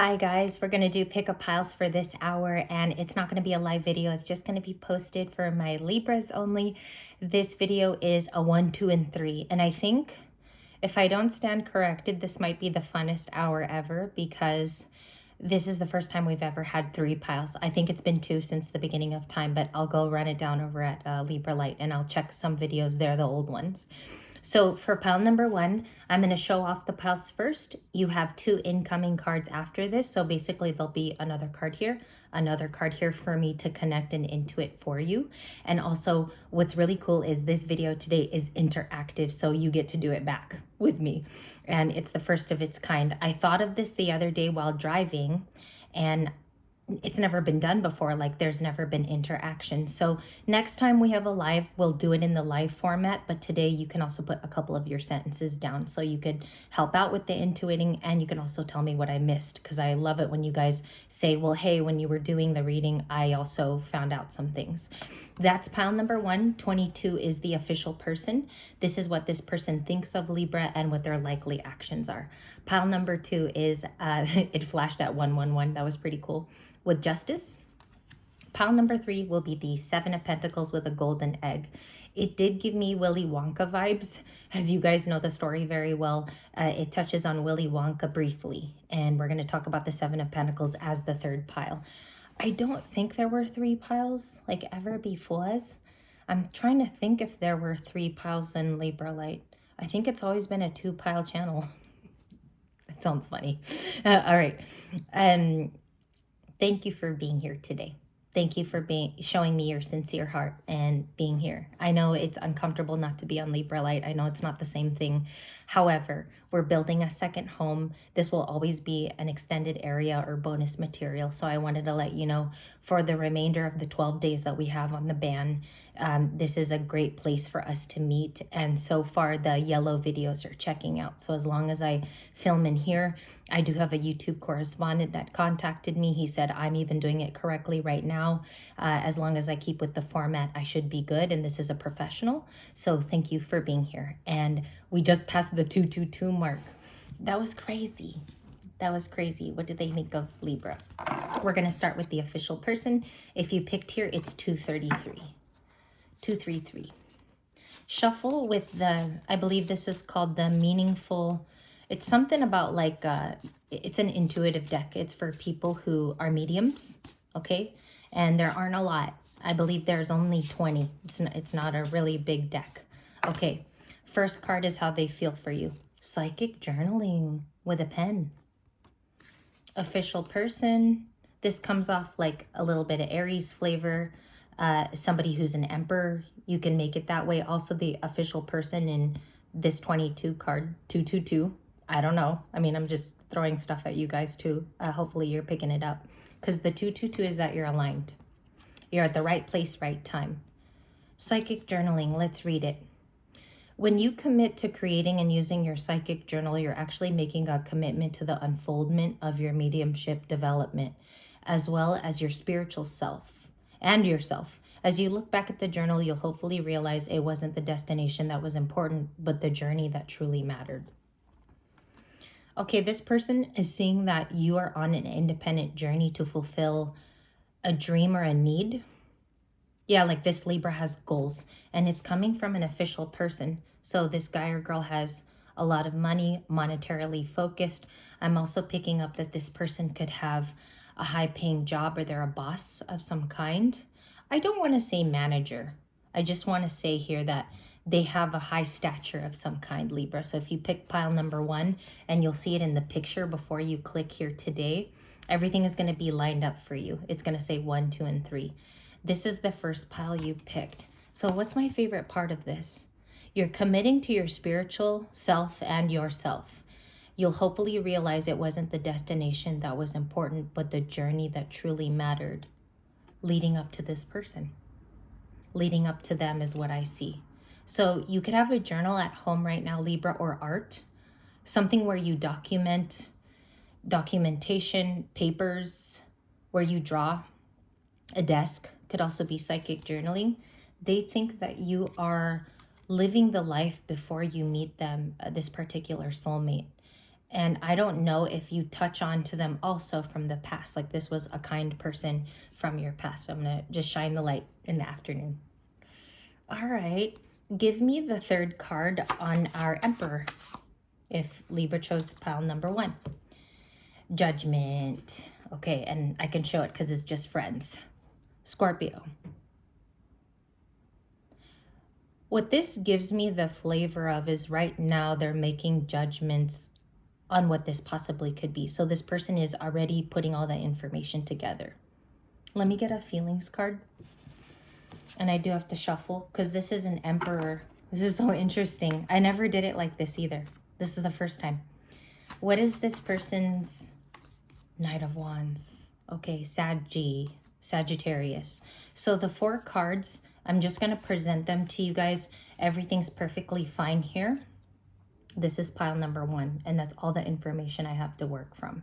Hi guys, we're going to do pickup piles for this hour, and it's not going to be a live video. It's just going to be posted for my Libras only. This video is a 1, 2, and 3. And I think, if I don't stand corrected, this might be the funnest hour ever because this is the first time we've ever had 3 piles. I think it's been 2 since the beginning of time, but I'll go run it down over at Libra Light and I'll check some videos there, the old ones. So for pile number 1, I'm going to show off the piles first. You have 2 incoming cards after this. So basically there'll be another card here for me to connect and intuit for you. And also what's really cool is this video today is interactive. So you get to do it back with me. And it's the first of its kind. I thought of this the other day while driving, and it's never been done before. Like, there's never been interaction. So next time we have a live, we'll do it in the live format, but today you can also put a couple of your sentences down so you could help out with the intuiting, and you can also tell me what I missed, because I love it when you guys say, well, hey, when you were doing the reading, I also found out some things. That's pile number 1. 22 is the official person. This is what this person thinks of Libra and what their likely actions are. Pile number 2 is, it flashed at 111. That was pretty cool. With justice. Pile number 3 will be the 7 of Pentacles with a golden egg. It did give me Willy Wonka vibes. As you guys know the story very well, it touches on Willy Wonka briefly, and we're going to talk about the 7 of Pentacles as the 3rd pile. I don't think there were 3 piles like ever before. I'm trying to think if there were 3 piles in Libra Light. I think it's always been a 2-pile channel. That sounds funny. All right. Thank you for being here today. Thank you for showing me your sincere heart and being here. I know it's uncomfortable not to be on Libra Light. I know it's not the same thing. However, we're building a second home. This will always be an extended area or bonus material. So I wanted to let you know, for the remainder of the 12 days that we have on the ban, this is a great place for us to meet. And so far, the yellow videos are checking out. So as long as I film in here, I do have a YouTube correspondent that contacted me. He said, I'm even doing it correctly right now. As long as I keep with the format, I should be good. And this is a professional. So thank you for being here. And we just passed the 222 mark. That was crazy. That was crazy. What did they think of Libra? We're going to start with the official person. If you picked here, it's 233. 233. Shuffle with the, I believe this is called the meaningful. It's something about like, it's an intuitive deck. It's for people who are mediums, okay? And there aren't a lot. I believe there's only 20. It's not a really big deck. Okay, first card is how they feel for you. Psychic journaling with a pen. Official person. This comes off like a little bit of Aries flavor. Somebody who's an emperor, you can make it that way. Also, the official person in this 22 card, 222. I don't know. I mean, I'm just throwing stuff at you guys too. Hopefully you're picking it up, because the 222 is that you're aligned. You're at the right place, right time. Psychic journaling. Let's read it. When you commit to creating and using your psychic journal, you're actually making a commitment to the unfoldment of your mediumship development, as well as your spiritual self and yourself. As you look back at the journal, you'll hopefully realize it wasn't the destination that was important, but the journey that truly mattered. Okay, this person is seeing that you are on an independent journey to fulfill a dream or a need. Yeah, like this Libra has goals, and it's coming from an official person. So this guy or girl has a lot of money, monetarily focused. I'm also picking up that this person could have a high-paying job, or they're a boss of some kind. I don't want to say manager. I just want to say here that they have a high stature of some kind, Libra. So if you pick pile number 1, and you'll see it in the picture before you click here today, everything is going to be lined up for you. It's going to say 1, 2, and 3. This is the first pile you picked. So what's my favorite part of this? You're committing to your spiritual self and yourself. You'll hopefully realize it wasn't the destination that was important, but the journey that truly mattered leading up to this person. Leading up to them is what I see. So you could have a journal at home right now, Libra, or art. Something where you documentation, papers, where you draw. A desk could also be psychic journaling. They think that you are living the life before you meet them, this particular soulmate. And I don't know if you touch on to them also from the past, like this was a kind person from your past. So I'm going to just shine the light in the afternoon. All right. Give me the third card on our Emperor, if Libra chose pile number 1. Judgment. Okay, and I can show it because it's just friends. Scorpio. What this gives me the flavor of is right now they're making judgments on what this possibly could be. So this person is already putting all that information together. Let me get a feelings card. And I do have to shuffle because this is an Emperor. This is so interesting. I never did it like this either. This is the first time. What is this person's Knight of Wands? Okay, Sagittarius. So the 4 cards, I'm just going to present them to you guys. Everything's perfectly fine here. This is pile number 1, and that's all the information I have to work from.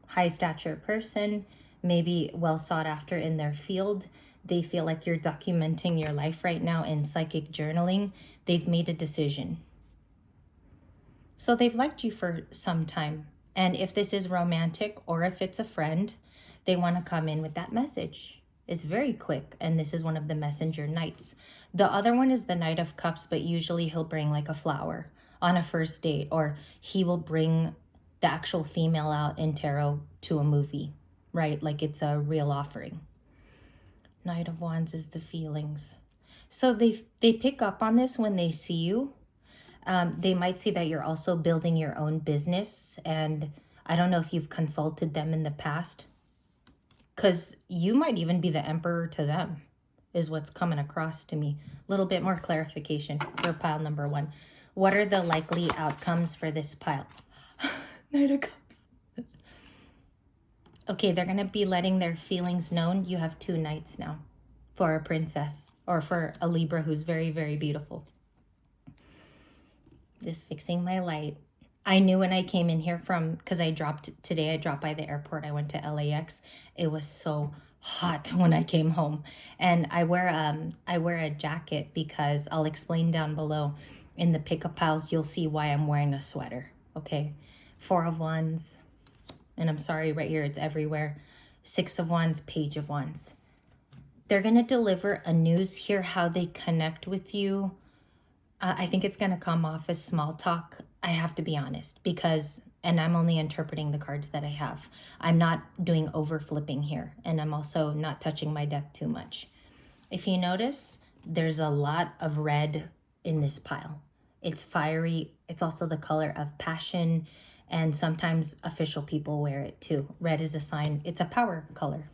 High stature person, maybe well sought after in their field. They feel like you're documenting your life right now in psychic journaling. They've made a decision. So they've liked you for some time. And if this is romantic or if it's a friend, they want to come in with that message. It's very quick, and this is one of the messenger knights. The other one is the Knight of Cups, but usually he'll bring like a flower on a first date, or he will bring the actual female out in tarot to a movie, right? Like it's a real offering. Knight of Wands is the feelings. So they pick up on this when they see you. They might see that you're also building your own business, and I don't know if you've consulted them in the past, because you might even be the Emperor to them, is what's coming across to me. A little bit more clarification for pile number 1. What are the likely outcomes for this pile? Knight of Cups. Okay, they're going to be letting their feelings known. You have 2 knights now for a princess, or for a Libra who's very, very beautiful. Just fixing my light. I knew when I came in here because I dropped by the airport. I went to LAX. It was so hot when I came home. And I wear a jacket because I'll explain down below in the pickup piles. You'll see why I'm wearing a sweater. Okay. 4 of Wands. And I'm sorry, right here, it's everywhere. 6 of Wands, Page of Wands. They're going to deliver a news here, how they connect with you. I think it's going to come off as small talk. I have to be honest, and I'm only interpreting the cards that I have. I'm not doing over flipping here, and I'm also not touching my deck too much. If you notice, there's a lot of red in this pile. It's fiery. It's also the color of passion, and sometimes official people wear it too. Red is a sign. It's a power color.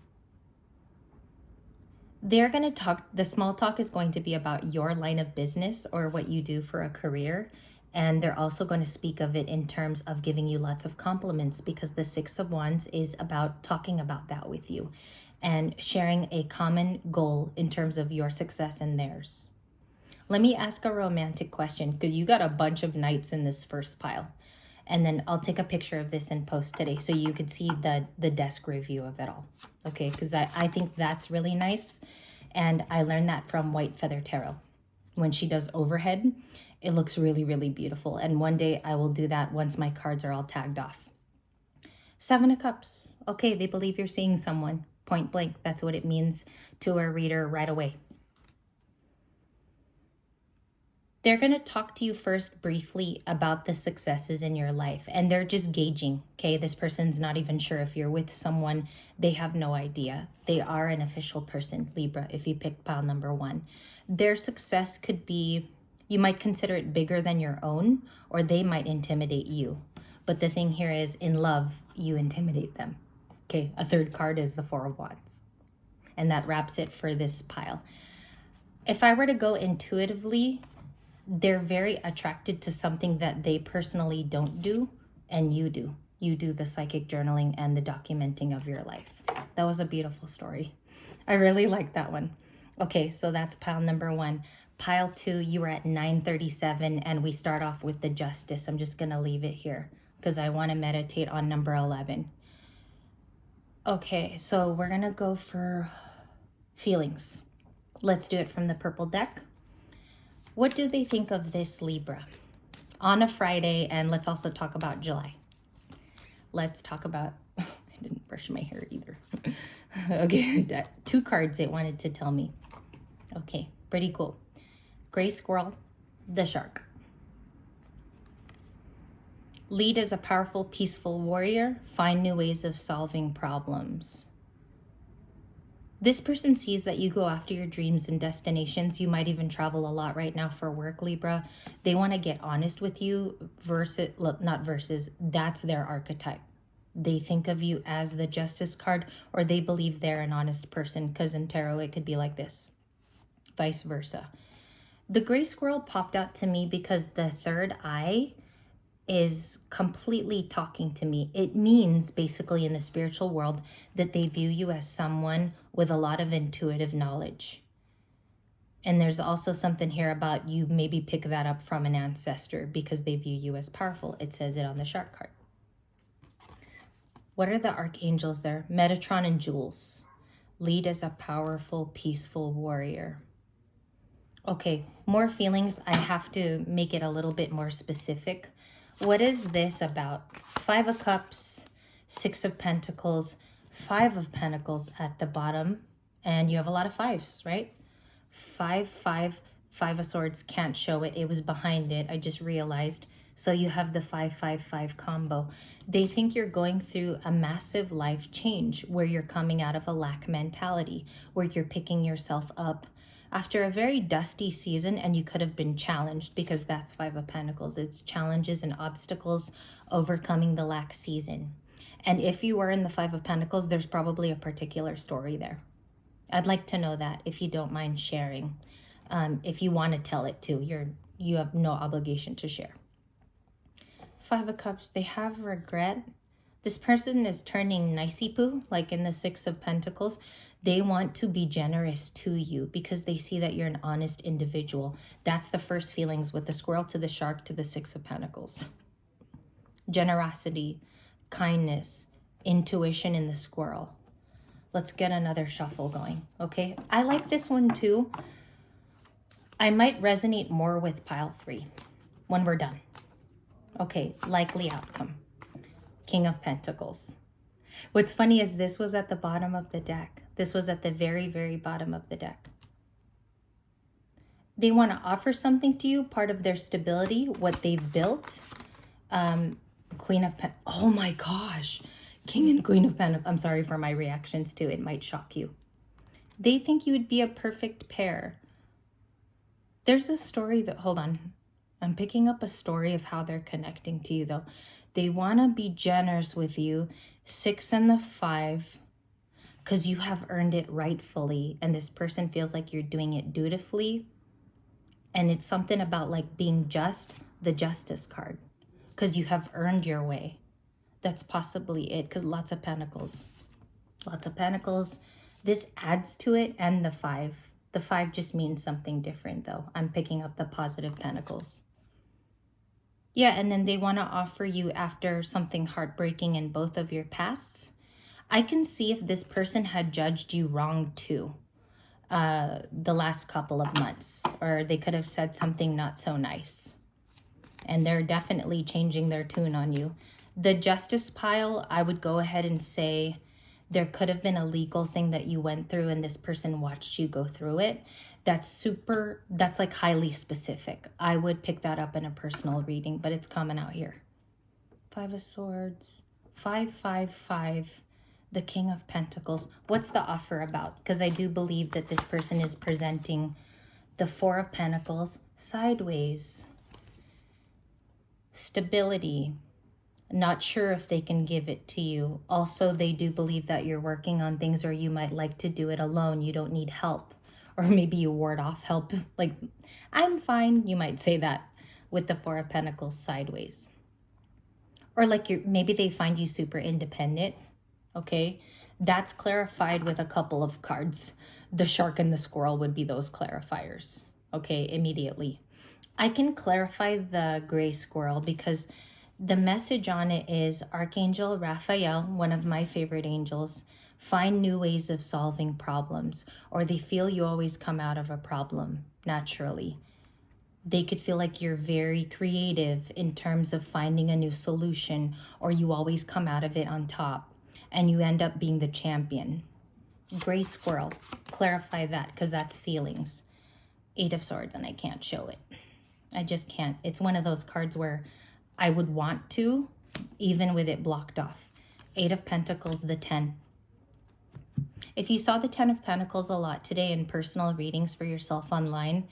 They're going to talk, the small talk is going to be about your line of business or what you do for a career. And they're also going to speak of it in terms of giving you lots of compliments, because the 6 of Wands is about talking about that with you and sharing a common goal in terms of your success and theirs. Let me ask a romantic question, because you got a bunch of knights in this first pile. And then I'll take a picture of this and post today so you could see the desk review of it all. Okay, because I think that's really nice. And I learned that from White Feather Tarot. When she does overhead, it looks really, really beautiful. And one day I will do that once my cards are all tagged off. 7 of Cups. Okay, they believe you're seeing someone. Point blank, that's what it means to a reader right away. They're going to talk to you first briefly about the successes in your life, and they're just gauging, okay? This person's not even sure if you're with someone. They have no idea. They are an official person, Libra, if you pick pile number 1. Their success could be, you might consider it bigger than your own, or they might intimidate you. But the thing here is, in love, you intimidate them. Okay, a third card is the 4 of Wands. And that wraps it for this pile. If I were to go intuitively, they're very attracted to something that they personally don't do, and you do. You do the psychic journaling and the documenting of your life. That was a beautiful story. I really like that one. Okay, so that's pile number 1. Pile 2, you were at 937, and we start off with the Justice. I'm just going to leave it here because I want to meditate on number 11. Okay, so we're going to go for feelings. Let's do it from the purple deck. What do they think of this Libra on a Friday? And let's also talk about July. let's talk about, I didn't brush my hair either. Okay, 2 cards it wanted to tell me. Okay, pretty cool. Gray squirrel, the shark. Lead as a powerful, peaceful warrior. Find new ways of solving problems. This person sees that you go after your dreams and destinations. You might even travel a lot right now for work, Libra. They want to get honest with you versus, not versus, that's their archetype. They think of you as the Justice card, or they believe they're an honest person, because in tarot it could be like this, vice versa. The gray squirrel popped out to me because the third eye is completely talking to me. It means basically in the spiritual world that they view you as someone with a lot of intuitive knowledge. And there's also something here about you maybe pick that up from an ancestor because they view you as powerful. It says it on the shark card. What are the archangels there? Metatron and Jules. Lead as a powerful, peaceful warrior. Okay, more feelings. I have to make it a little bit more specific. What is this about? 5 of Cups, 6 of Pentacles, 5 of Pentacles at the bottom. And you have a lot of 5s, right? 5, 5, 5 of Swords. Can't show it. It was behind it. I just realized. So you have the 5, 5, 5 combo. They think you're going through a massive life change where you're coming out of a lack mentality, where you're picking yourself up after a very dusty season, and you could have been challenged, because that's 5 of Pentacles. It's challenges and obstacles, overcoming the lack season. And if you were in the 5 of Pentacles, there's probably a particular story there. I'd like to know that, if you don't mind sharing. If you want to tell it too, you have no obligation to share. 5 of Cups, they have regret. This person is turning nicey-poo, like in the 6 of Pentacles. They want to be generous to you because they see that you're an honest individual. That's the first feelings with the squirrel to the shark to the 6 of Pentacles. Generosity, kindness, intuition in the squirrel. Let's get another shuffle going, okay? I like this one too. I might resonate more with pile 3 when we're done. Okay, likely outcome. King of Pentacles. What's funny is this was at the bottom of the deck. This was at the very, very bottom of the deck. They want to offer something to you, part of their stability, what they've built. Queen of Pentacles. Oh my gosh. King and Queen of Pentacles. I'm sorry for my reactions too. It might shock you. They think you would be a perfect pair. There's a story that, hold on. I'm picking up a story of how they're connecting to you though. They want to be generous with you. 6 and the 5. Because you have earned it rightfully, and this person feels like you're doing it dutifully. And it's something about like being just, the Justice card, because you have earned your way. That's possibly it, because lots of Pentacles. Lots of Pentacles. This adds to it, and the 5. The 5 just means something different though. I'm picking up the positive Pentacles. Yeah, and then they want to offer you after something heartbreaking in both of your pasts. I can see if this person had judged you wrong too, the last couple of months, or they could have said something not so nice. And they're definitely changing their tune on you. The Justice pile, I would go ahead and say there could have been a legal thing that you went through and this person watched you go through it. That's like highly specific. I would pick that up in a personal reading, but it's coming out here. 5 of Swords, 5, 5, 5. The King of Pentacles. What's the offer about? Because I do believe that this person is presenting the 4 of Pentacles sideways. Stability. Not sure if they can give it to you. Also, they do believe that you're working on things, or you might like to do it alone. You don't need help. Or maybe you ward off help. Like, I'm fine. You might say that with the 4 of Pentacles sideways. Or like maybe they find you super independent. Okay, that's clarified with a couple of cards. The shark and the squirrel would be those clarifiers. Okay, immediately. I can clarify the gray squirrel because the message on it is Archangel Raphael, one of my favorite angels, find new ways of solving problems, or they feel you always come out of a problem naturally. They could feel like you're very creative in terms of finding a new solution, or you always come out of it on top and you end up being the champion. Gray squirrel, clarify that, because that's feelings. 8 of Swords, and I can't show it. I just can't. It's one of those cards where I would want to, even with it blocked off. 8 of Pentacles, the 10. If you saw the 10 of Pentacles a lot today in personal readings for yourself online,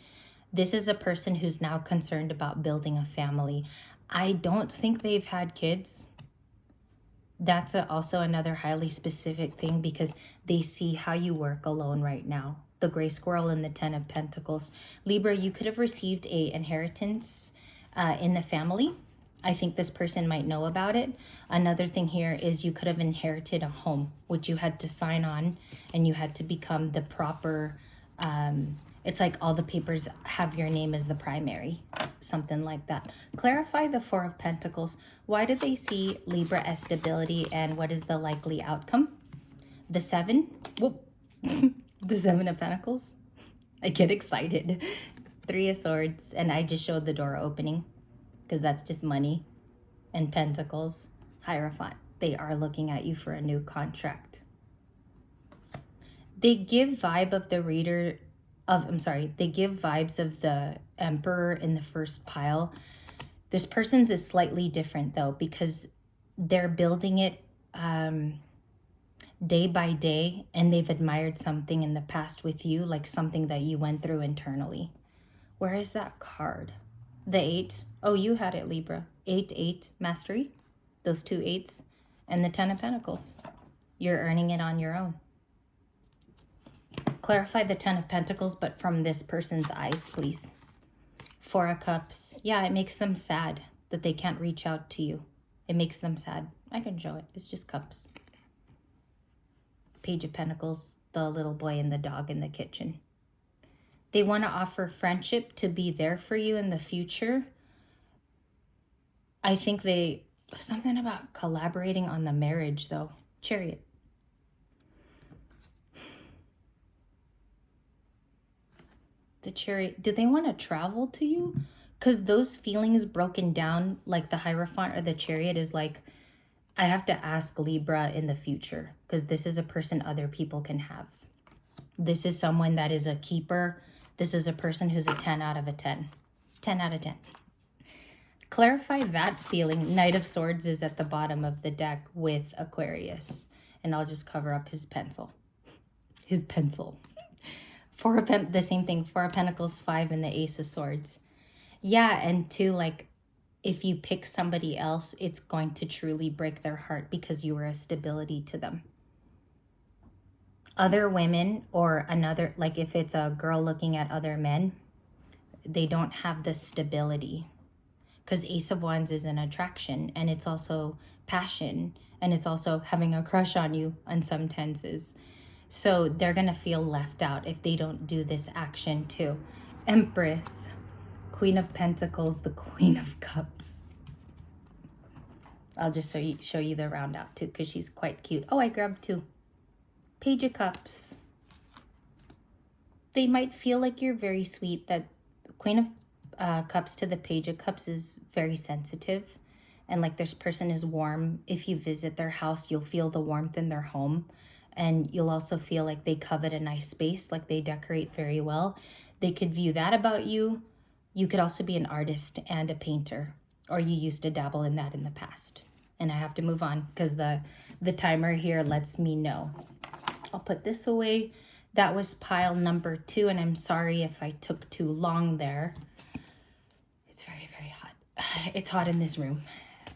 this is a person who's now concerned about building a family. I don't think they've had kids. That's also another highly specific thing, because they see how you work alone right now. The gray squirrel and the 10 of Pentacles. Libra, you could have received a inheritance in the family. I think this person might know about it. Another thing here is you could have inherited a home, which you had to sign on, and you had to become the proper, it's like all the papers have your name as the primary, something like that. Clarify the 4 of Pentacles. Why do they see Libra as stability, and what is the likely outcome? The 7, whoop, the 7 of Pentacles. I get excited. 3 of Swords, and I just showed the door opening, because that's just money. And Pentacles, Hierophant. They are looking at you for a new contract. They give vibe of the reader of, they give vibes of the Emperor in the first pile. This person's is slightly different though, because they're building it day by day, and they've admired something in the past with you, like something that you went through internally. Where is that card? The 8. Oh, you had it, Libra. 8, 8, mastery. Those 2 8s. And the 10 of Pentacles. You're earning it on your own. Clarify the 10 of Pentacles, but from this person's eyes, please. 4 of Cups. Yeah, it makes them sad that they can't reach out to you. It makes them sad. I can show it. It's just cups. Page of Pentacles, the little boy and the dog in the kitchen. They want to offer friendship to be there for you in the future. I think something about collaborating on the marriage though. Chariot. The Chariot, do they want to travel to you? Because those feelings broken down, like the Hierophant or the Chariot, is like, I have to ask Libra in the future, because this is a person other people can have. This is someone that is a keeper. This is a person who's a 10 out of a 10. 10 out of 10. Clarify that feeling. Knight of Swords is at the bottom of the deck with Aquarius. And I'll just cover up his pencil. His pencil. The same thing. 4 of Pentacles, 5, and the Ace of Swords. Yeah, and 2, like, if you pick somebody else, it's going to truly break their heart because you were a stability to them. Other women, or another, like if it's a girl looking at other men, they don't have the stability, because Ace of Wands is an attraction, and it's also passion, and it's also having a crush on you on some tenses. So they're gonna feel left out if they don't do this action too. Empress, Queen of Pentacles, the Queen of Cups. I'll just show you the round out too, because she's quite cute. Oh, I grabbed 2. Page of Cups. They might feel like you're very sweet. That Queen of Cups to the Page of Cups is very sensitive. And like this person is warm. If you visit their house, you'll feel the warmth in their home. And you'll also feel like they covet a nice space, like they decorate very well. They could view that about you. You could also be an artist and a painter, or you used to dabble in that in the past. And I have to move on because the timer here lets me know. I'll put this away. That was pile number 2, and I'm sorry if I took too long there. It's very, very hot. It's hot in this room.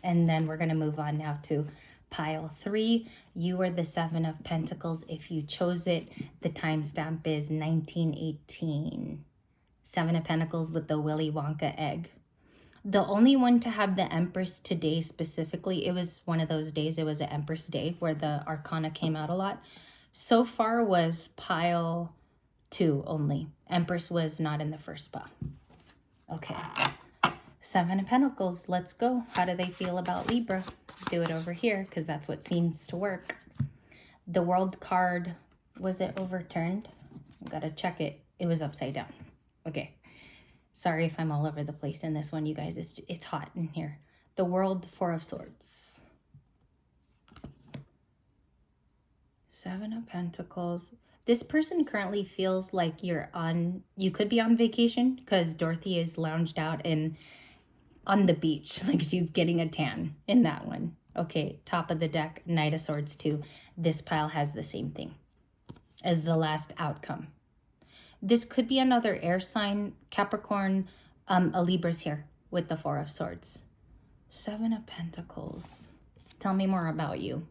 And then we're going to move on now to pile 3. You are the 7 of Pentacles. If you chose it, the timestamp is 1918. 7 of Pentacles with the Willy Wonka egg. The only one to have the Empress today specifically, it was one of those days, it was an Empress day where the Arcana came out a lot. So far was pile 2 only. Empress was not in the first spot. Okay. 7 of Pentacles, let's go. How do they feel about Libra? Do it over here because that's what seems to work. The World card, was it overturned? I've got to check it. It was upside down. Okay. Sorry if I'm all over the place in this one, you guys. It's hot in here. The World, Four of Swords. Seven of Pentacles. This person currently feels like you could be on vacation because Dorothy is lounged out and on the beach, like she's getting a tan in that one. Okay, top of the deck, Knight of Swords 2. This pile has the same thing as the last outcome. This could be another air sign, Capricorn, a Libras here with the Four of Swords. Seven of Pentacles. Tell me more about you.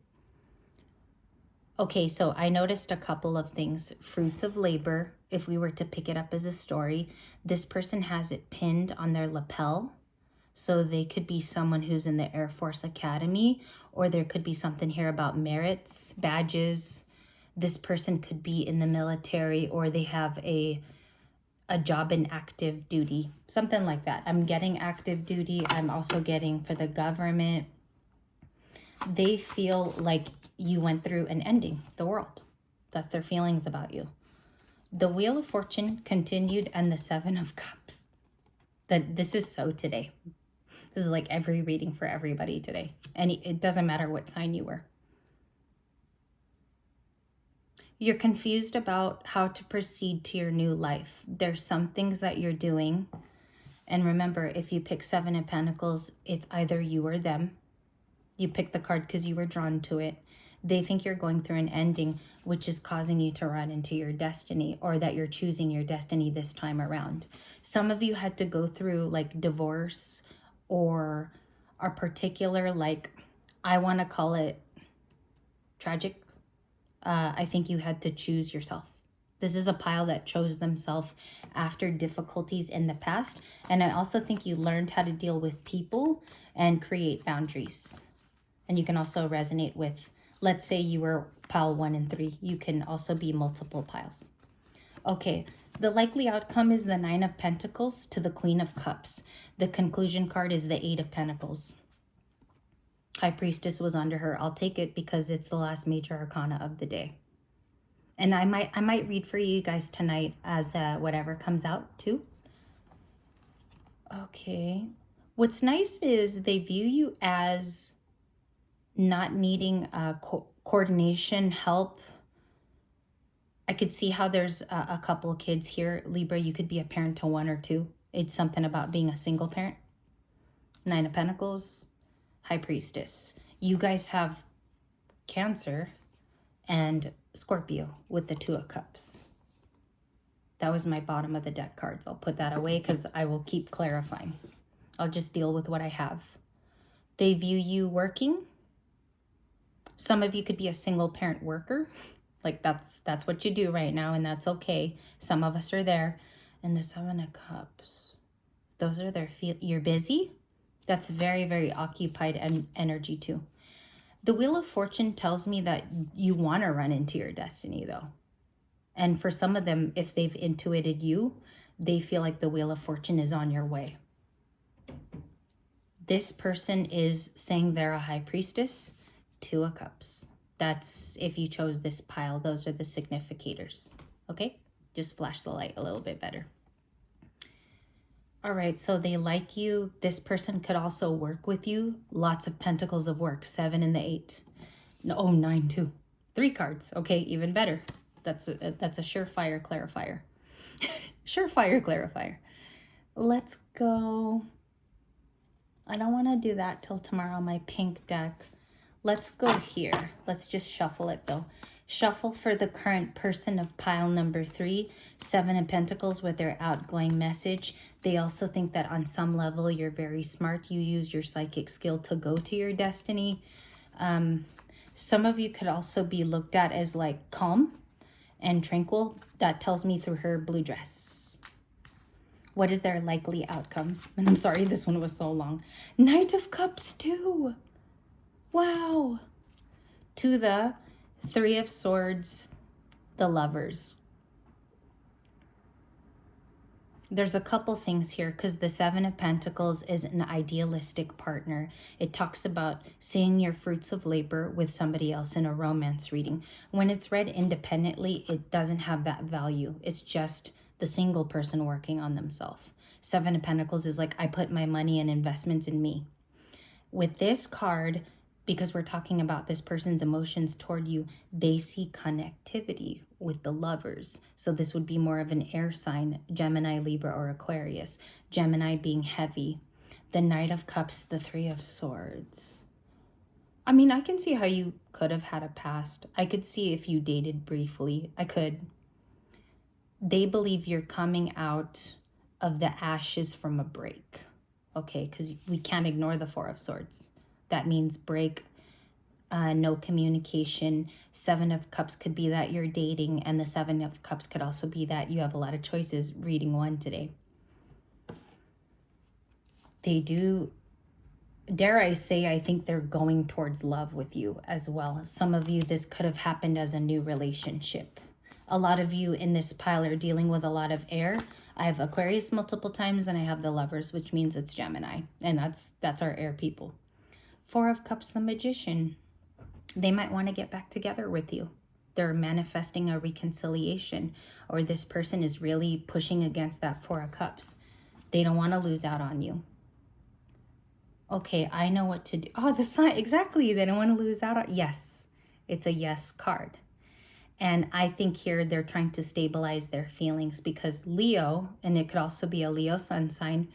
Okay, so I noticed a couple of things. Fruits of labor, if we were to pick it up as a story, this person has it pinned on their lapel. So they could be someone who's in the Air Force Academy, or there could be something here about merits, badges. This person could be in the military, or they have a job in active duty, something like that. I'm getting active duty. I'm also getting for the government. They feel like you went through an ending, the world. That's their feelings about you. The Wheel of Fortune continued, and the Seven of Cups. This is so today. This is like every reading for everybody today. And it doesn't matter what sign you were. You're confused about how to proceed to your new life. There's some things that you're doing. And remember, if you pick Seven of Pentacles, it's either you or them. You picked the card because you were drawn to it. They think you're going through an ending, which is causing you to run into your destiny, or that you're choosing your destiny this time around. Some of you had to go through like divorce, or a particular, like, I want to call it tragic. I think you had to choose yourself. This is a pile that chose themselves after difficulties in the past. And I also think you learned how to deal with people and create boundaries. And you can also resonate with, let's say you were pile 1 and 3. You can also be multiple piles. Okay, the likely outcome is the Nine of Pentacles to the Queen of Cups. The conclusion card is the Eight of Pentacles. High Priestess was under her. I'll take it because it's the last major arcana of the day. And I might read for you guys tonight as whatever comes out too. Okay. What's nice is they view you as not needing coordination, help. I could see how there's a couple of kids here. Libra, you could be a parent to 1 or 2. It's something about being a single parent. Nine of Pentacles, High Priestess. You guys have Cancer and Scorpio with the Two of Cups. That was my bottom of the deck cards. I'll put that away because I will keep clarifying. I'll just deal with what I have. They view you working. Some of you could be a single parent worker. Like that's what you do right now, and that's okay. Some of us are there. And the Seven of Cups. Those are their you're busy. That's very, very occupied energy too. The Wheel of Fortune tells me that you want to run into your destiny though. And for some of them, if they've intuited you, they feel like the Wheel of Fortune is on your way. This person is saying they're a High Priestess, Two of Cups. That's if you chose this pile, those are the significators. Okay, just flash the light a little bit better. All right, so they like you. This person could also work with you. Lots of pentacles of work, 7 and the 8. No, oh, 9 too. 3 cards. Okay, even better. That's a surefire clarifier. Surefire clarifier. Let's go. I don't want to do that till tomorrow, my pink deck. Let's go here. Let's just shuffle it though. Shuffle for the current person of pile number 3, 7 of Pentacles with their outgoing message. They also think that on some level you're very smart. You use your psychic skill to go to your destiny. Some of you could also be looked at as like calm and tranquil. That tells me through her blue dress. What is their likely outcome? And I'm sorry, this one was so long. Knight of Cups too. Wow. To the Three of Swords, the Lovers. There's a couple things here because the Seven of Pentacles is an idealistic partner. It talks about seeing your fruits of labor with somebody else in a romance reading. When it's read independently, it doesn't have that value. It's just the single person working on themselves. Seven of Pentacles is like, I put my money and investments in me. With this card, because we're talking about this person's emotions toward you, they see connectivity with the Lovers. So this would be more of an air sign, Gemini, Libra, or Aquarius. Gemini being heavy. The Knight of Cups, the Three of Swords. I mean, I can see how you could have had a past. I could see if you dated briefly. I could. They believe you're coming out of the ashes from a break. Okay, because we can't ignore the Four of Swords. That means break, no communication. Seven of Cups could be that you're dating, and the Seven of Cups could also be that you have a lot of choices. Reading one today. They do, dare I say, I think they're going towards love with you as well. Some of you, this could have happened as a new relationship. A lot of you in this pile are dealing with a lot of air. I have Aquarius multiple times, and I have the Lovers, which means it's Gemini. And that's our air people. Four of Cups, the Magician. They might want to get back together with you. They're manifesting a reconciliation, or this person is really pushing against that Four of Cups. They don't want to lose out on you. Okay, I know what to do. Oh, the sign, exactly. They don't want to lose out on, yes, it's a yes card. And I think here they're trying to stabilize their feelings, because Leo, and it could also be a Leo sun sign,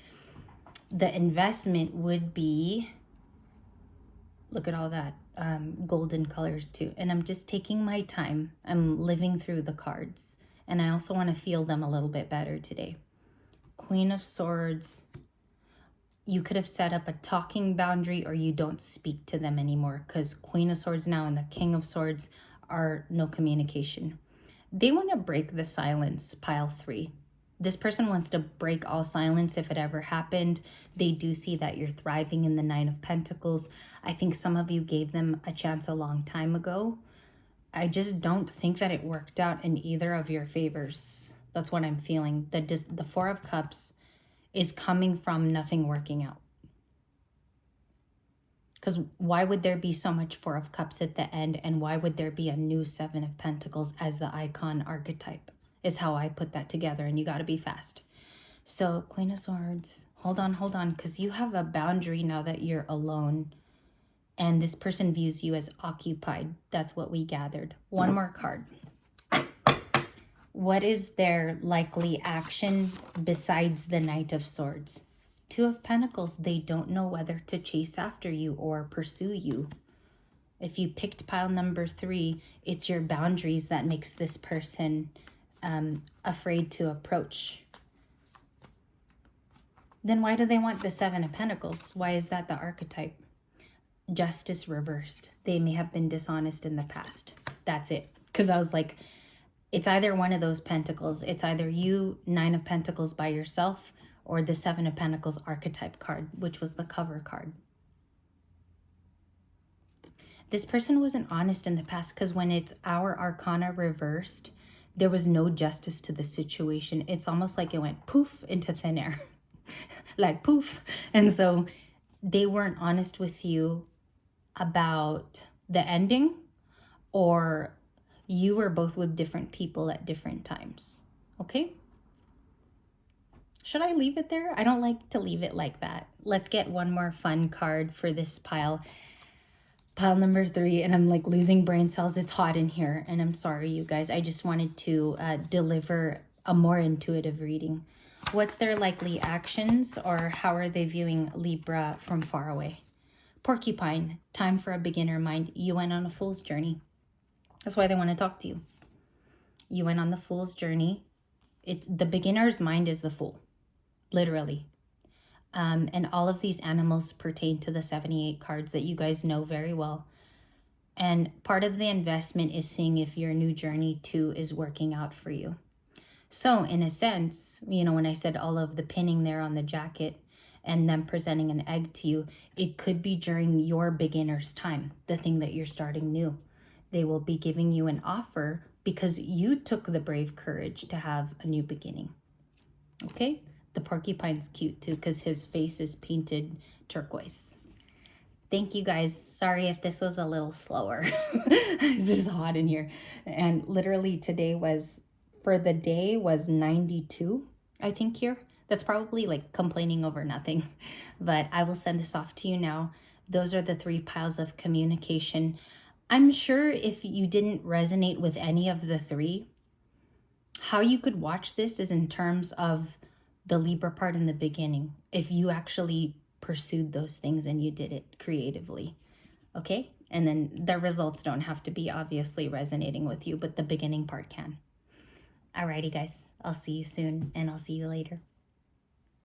the investment would be, look at all that golden colors too. And I'm just taking my time. I'm living through the cards. And I also want to feel them a little bit better today. Queen of Swords. You could have set up a talking boundary, or you don't speak to them anymore, because Queen of Swords now and the King of Swords are no communication. They want to break the silence, pile 3. This person wants to break all silence if it ever happened. They do see that you're thriving in the Nine of Pentacles. I think some of you gave them a chance a long time ago. I just don't think that it worked out in either of your favors. That's what I'm feeling. The Four of Cups is coming from nothing working out. Because why would there be so much Four of Cups at the end, and why would there be a new Seven of Pentacles as the icon archetype, is how I put that together, and you got to be fast. So Queen of Swords, hold on, because you have a boundary now that you're alone, and this person views you as occupied. That's what we gathered. One more card. What is their likely action besides the Knight of Swords? Two of Pentacles. They don't know whether to chase after you or pursue you. If you picked pile number 3, it's your boundaries that makes this person afraid to approach. Then why do they want the Seven of Pentacles? Why is that the archetype? Justice reversed. They may have been dishonest in the past. That's it. Because I was like, it's either one of those pentacles. It's either you, Nine of Pentacles by yourself, or the Seven of Pentacles archetype card, which was the cover card. This person wasn't honest in the past, because when it's our arcana reversed, there was no justice to the situation. It's almost like it went poof into thin air. Like poof. And so they weren't honest with you about the ending, or you were both with different people at different times. Okay? Should I leave it there? I don't like to leave it like that. Let's get one more fun card for this pile. Pile number 3, and I'm like losing brain cells. It's hot in here, and I'm sorry, you guys. I just wanted to deliver a more intuitive reading. What's their likely actions, or how are they viewing Libra from far away? Porcupine, time for a beginner mind. You went on a fool's journey. That's why they want to talk to you. You went on the fool's journey. The beginner's mind is the fool, literally. And all of these animals pertain to the 78 cards that you guys know very well. And part of the investment is seeing if your new journey too is working out for you. So in a sense, you know, when I said all of the pinning there on the jacket and them presenting an egg to you, it could be during your beginner's time, the thing that you're starting new. They will be giving you an offer because you took the brave courage to have a new beginning. Okay? The porcupine's cute too, because his face is painted turquoise. Thank you guys. Sorry if this was a little slower. It's just hot in here. And literally today was, for the day was 92, I think here. That's probably like complaining over nothing, but I will send this off to you now. Those are the 3 piles of communication. I'm sure if you didn't resonate with any of the 3, how you could watch this is in terms of the Libra part in the beginning. If you actually pursued those things and you did it creatively, okay? And then the results don't have to be obviously resonating with you, but the beginning part can. Alrighty, guys. I'll see you soon, and I'll see you later.